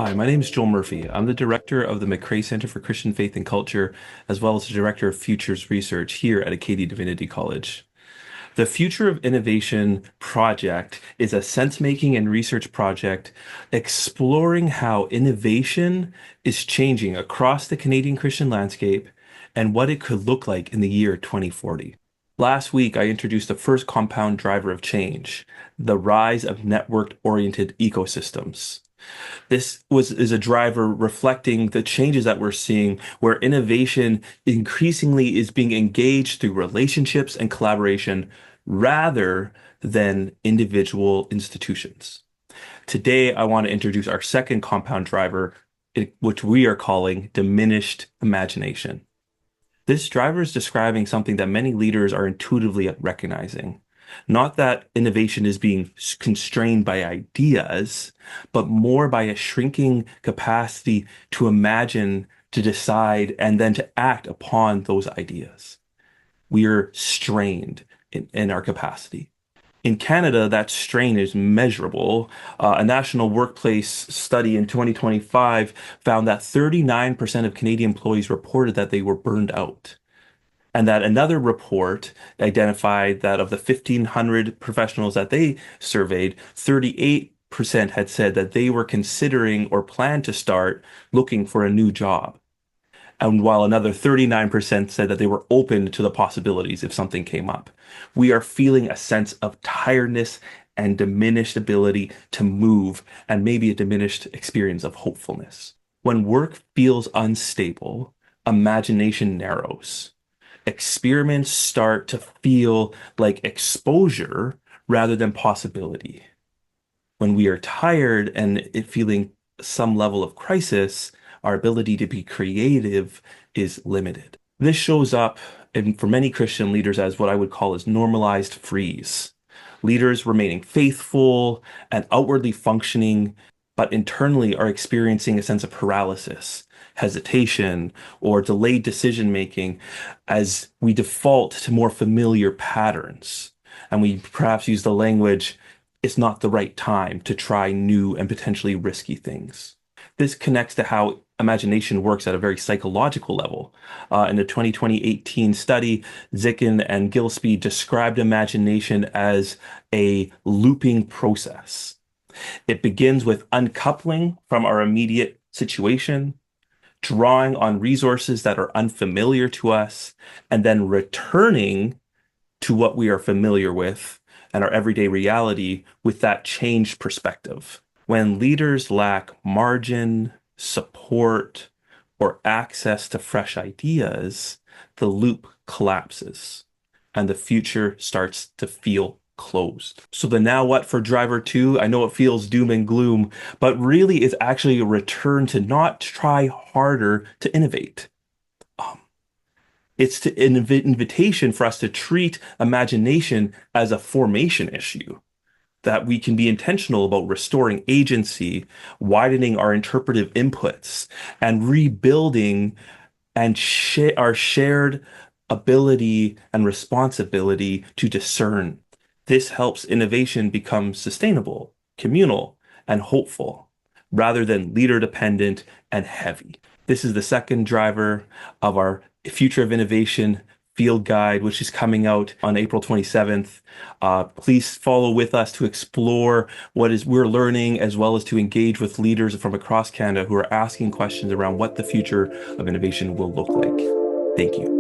Hi, my name is Joel Murphy. I'm the director of the McCrae Center for Christian Faith and Culture, as well as the director of Futures Research here at Acadia Divinity College. The Future of Innovation project is a sense-making and research project exploring how innovation is changing across the Canadian Christian landscape and what it could look like in the year 2040. Last week, I introduced the first compound driver of change, the rise of network-oriented ecosystems. This is a driver reflecting the changes that we're seeing where innovation increasingly is being engaged through relationships and collaboration rather than individual institutions. Today, I want to introduce our second compound driver, which we are calling diminished imagination. This driver is describing something that many leaders are intuitively recognizing. Not that innovation is being constrained by ideas, but more by a shrinking capacity to imagine, to decide, and then to act upon those ideas. We are strained in our capacity. In Canada, that strain is measurable. A national workplace study in 2025 found that 39% of Canadian employees reported that they were burned out. And that another report identified that of the 1,500 professionals that they surveyed, 38% had said that they were considering or plan to start looking for a new job. And while another 39% said that they were open to the possibilities if something came up. We are feeling a sense of tiredness and diminished ability to move, and maybe a diminished experience of hopefulness. When work feels unstable, imagination narrows. Experiments start to feel like exposure rather than possibility. When we are tired and feeling some level of crisis, our ability to be creative is limited. This shows up for many Christian leaders as what I would call as normalized freeze. Leaders remaining faithful and outwardly functioning, but internally are experiencing a sense of paralysis, hesitation, or delayed decision making as we default to more familiar patterns. And we perhaps use the language, it's not the right time to try new and potentially risky things. This connects to how imagination works at a very psychological level. In the 2018 study, Zicken and Gillespie described imagination as a looping process. It begins with uncoupling from our immediate situation, drawing on resources that are unfamiliar to us, and then returning to what we are familiar with and our everyday reality with that changed perspective. When leaders lack margin, support, or access to fresh ideas, the loop collapses and the future starts to feel closed. So the now what for driver two, I know it feels doom and gloom, but really it's actually a return to not try harder to innovate. It's an invitation for us to treat imagination as a formation issue, that we can be intentional about restoring agency, widening our interpretive inputs, and rebuilding and our shared ability and responsibility to discern. This helps innovation become sustainable, communal, and hopeful, rather than leader dependent and heavy. This is the second driver of our Future of Innovation field guide, which is coming out on April 27th. Please follow with us to explore we're learning, as well as to engage with leaders from across Canada who are asking questions around what the future of innovation will look like. Thank you.